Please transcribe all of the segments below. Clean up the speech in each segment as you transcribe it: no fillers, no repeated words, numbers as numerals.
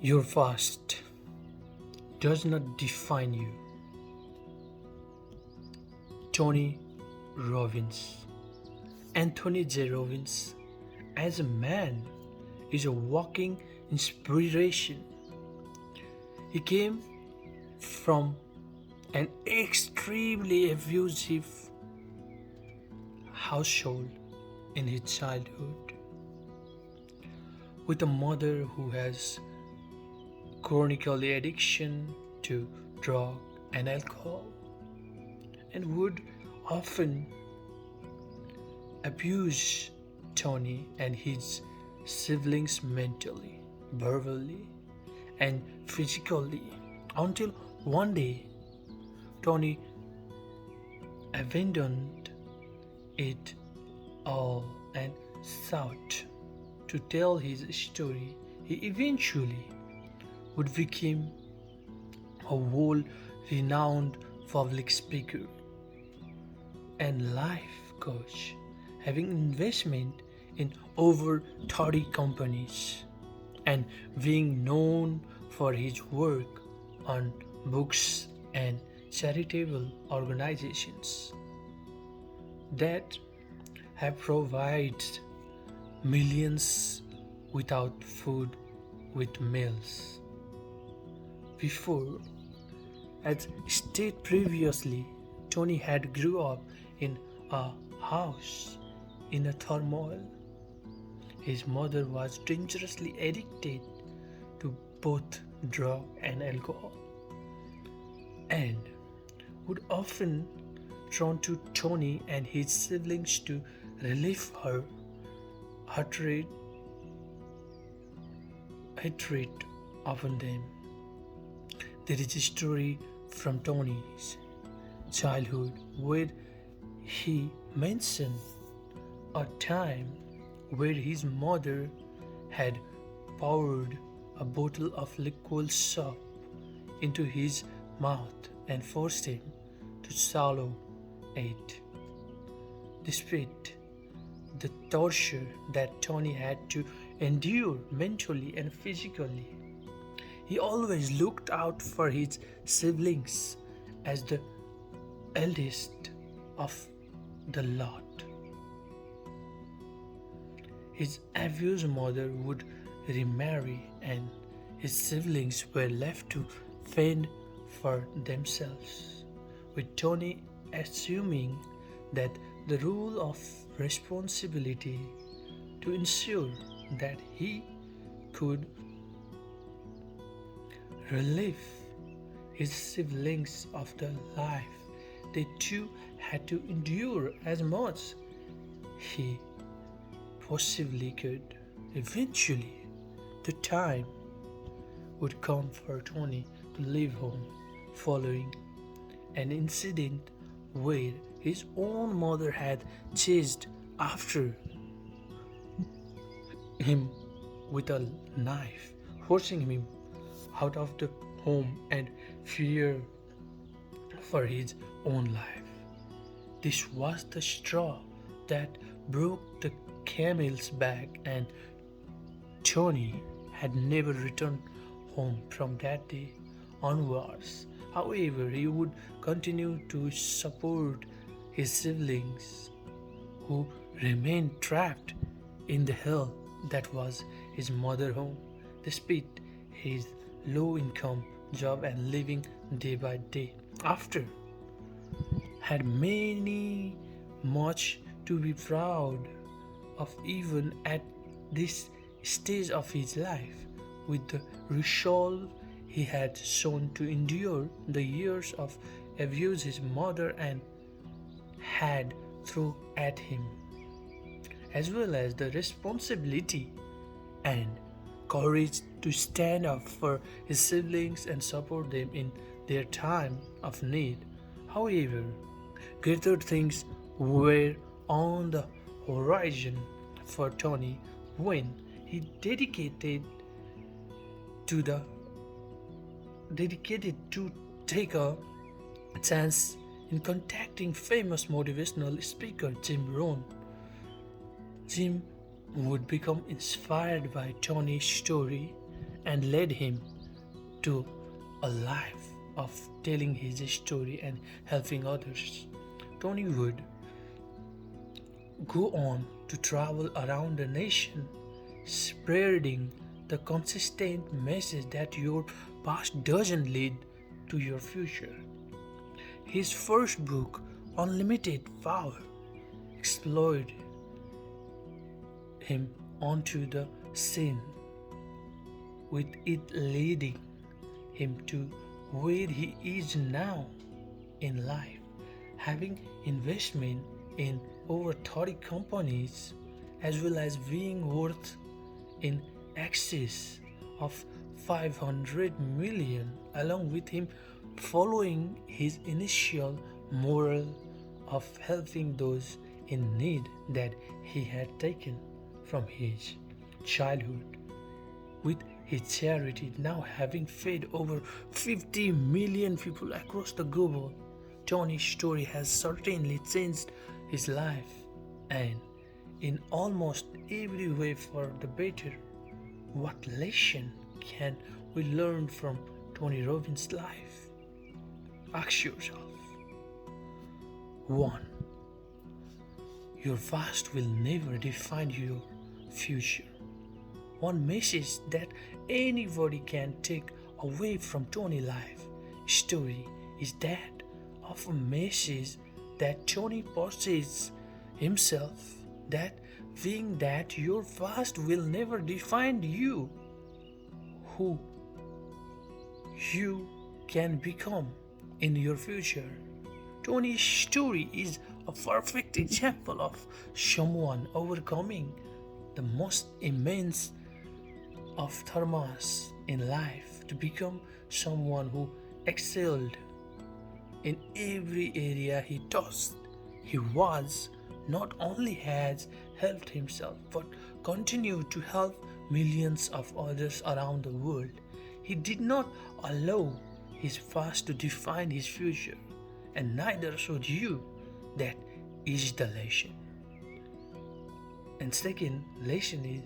Your past does not define you. Tony Robbins. Anthony J. Robbins, as a man, is a walking inspiration. He came from an extremely abusive household in his childhood, with a mother who has chronically addiction to drug and alcohol and would often abuse Tony and his siblings mentally, verbally, and physically until one day Tony abandoned it all and sought to tell his story. He eventually would become a world renowned public speaker and life coach, having investment in over 30 companies and being known for his work on books and charitable organizations that have provided millions without food with meals. Before, as stated previously, Tony had grew up in a house in a turmoil. His mother was dangerously addicted to both drug and alcohol and would often turn to Tony and his siblings to relieve her hatred, hatred upon them. There is a story from Tony's childhood where he mentioned a time where his mother had poured a bottle of liquid soap into his mouth and forced him to swallow it. Despite the torture that Tony had to endure mentally and physically, he always looked out for his siblings as the eldest of the lot. His abused mother would remarry, and his siblings were left to fend for themselves, with Tony assuming that the role of responsibility to ensure that he could relieve his siblings of the life they too had to endure as much he possibly could. Eventually, the time would come for Tony to leave home following an incident where his own mother had chased after him with a knife, forcing him out of the home and fear for his own life. This was the straw that broke the camel's back, and Tony had never returned home from that day onwards. However, he would continue to support his siblings who remained trapped in the hell that was his mother home, despite his low income job and living day by day. After had many much to be proud of even at this stage of his life, with the resolve he had shown to endure the years of abuse his mother and had thrown at him, as well as the responsibility and courage to stand up for his siblings and support them in their time of need. However, greater things were on the horizon for Tony when he to the dedicated to take a chance in contacting famous motivational speaker Jim Rohn. Jim would become inspired by Tony's story and led him to a life of telling his story and helping others. Tony would go on to travel around the nation, spreading the consistent message that your past doesn't lead to your future. His first book, Unlimited Power, explored him onto the scene, with it leading him to where he is now in life, having investment in over 30 companies as well as being worth in excess of 500 million, along with him following his initial moral of helping those in need that he had taken from his childhood, with his charity now having fed over 50 million people across the globe. Tony's story has certainly changed his life, and in almost every way for the better. What lesson can we learn from Tony Robbins' life? Ask yourself. 1. Your past will never define your future. One message that anybody can take away from Tony's life story is that of a message that Tony possesses himself, that being that your past will never define you, who you can become in your future. Tony's story is a perfect example of someone overcoming the most immense of traumas in life to become someone who excelled in every area he touched. He was not only has helped himself but continued to help millions of others around the world. He did not allow his past to define his future, and neither should you. That is the lesson. And second lesson is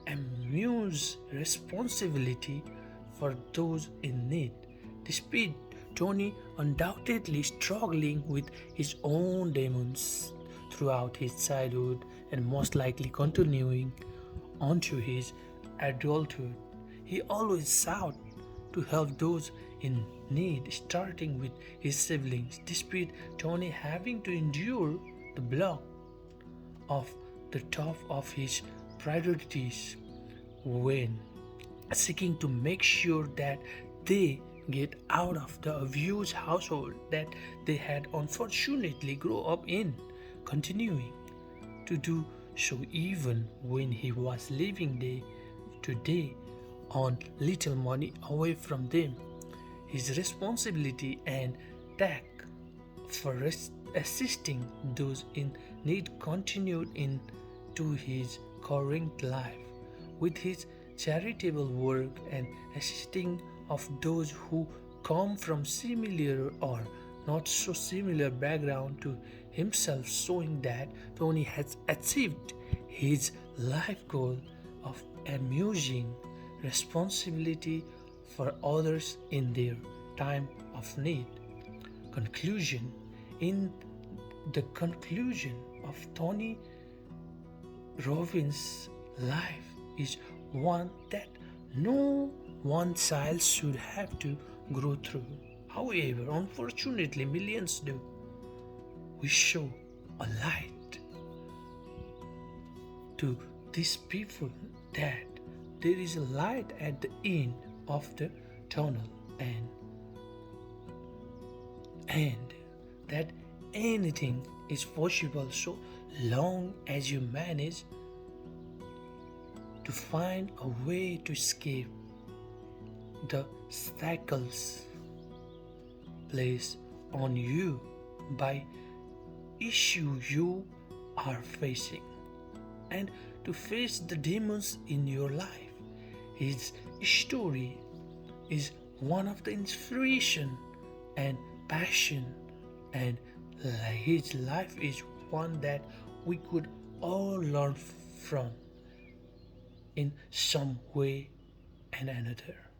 Amu's responsibility for those in need. Despite Tony undoubtedly struggling with his own demons throughout his childhood and most likely continuing onto his adulthood, he always sought to help those in need, starting with his siblings, despite Tony having to endure the block of the top of his priorities when seeking to make sure that they get out of the abused household that they had unfortunately grown up in, continuing to do so even when he was living day to day on little money away from them. His responsibility and tact for assisting those in need continued into his current life, with his charitable work and assisting of those who come from similar or not so similar background to himself, showing that Tony has achieved his life goal of amusing responsibility for others in their time of need. Conclusion. In the conclusion of Tony Robbins' life is one that no one child should have to grow through. However, unfortunately, millions do. We show a light to these people that there is a light at the end of the tunnel, and that anything is possible so long as you manage to find a way to escape the shackles placed on you by issue you are facing, and to face the demons in your life. His story is one of the inspiration and passion, and his life is one that we could all learn from in some way and another.